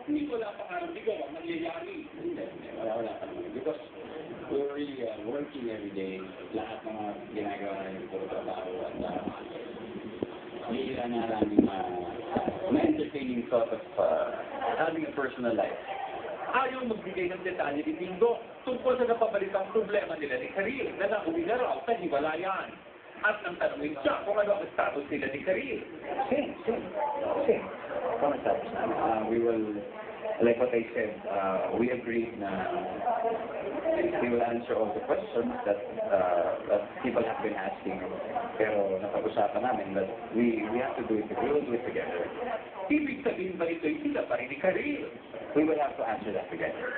Hindi wala pa nga ikaw ang nangyayari. Hindi, wala pa naman. Because we're really working every day. Lahat ng mga ginagawa namin puro trabaho at bihira na namin ma-entertaining thought of having a personal life. Ayaw magbigay ng detalye ni Dindo tungkol sa napabalitang problema nila ni Karil na nauwi na raw sa hiwalayan. At nang tanongin siya kung ano ang status nila ni Karil. Same. Kung ang status namin, we will, like what I said, we agreed na we will answer all the questions that people have been asking. Pero napag-usapan namin that we have to do it, we will do it together. Ibig sabihin ba ito'y sila pa rin ni Karil? We will have to answer that together.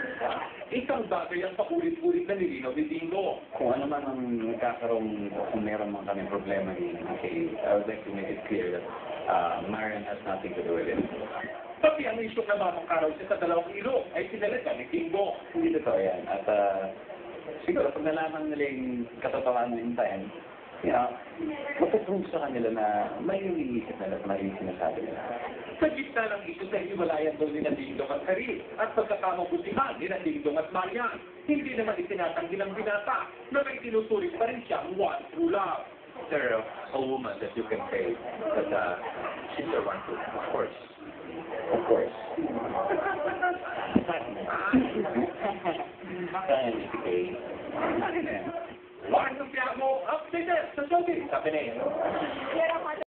Isang bagay ang paulit-ulit na nilinaw ni Dindo. Kung ano man ang nagkakaroon, kung meron man kami problema ni Kay, I would like to make it clear that Marian has nothing to do with it. Pati ang isyong namamangkaraw siya sa dalawang ilog ay sinalita ni Dindo. Hindi totoo yan. At siguro, pag nalaman nila yung katotohanan in time, matuprove sa kanila na may yung iniisip nila at may yung sinasabi nila. Sa gitna ng isyo sa hiwalayan daw ni Dingdong at Karil at pagkakamabutihan ni Dingdong at Marian, hindi naman itinatanggi ng binata na may tinuturing pa rin siyang one true love. There a woman that you can say that she's the one true, of course. Of course. Kaya ni Kay.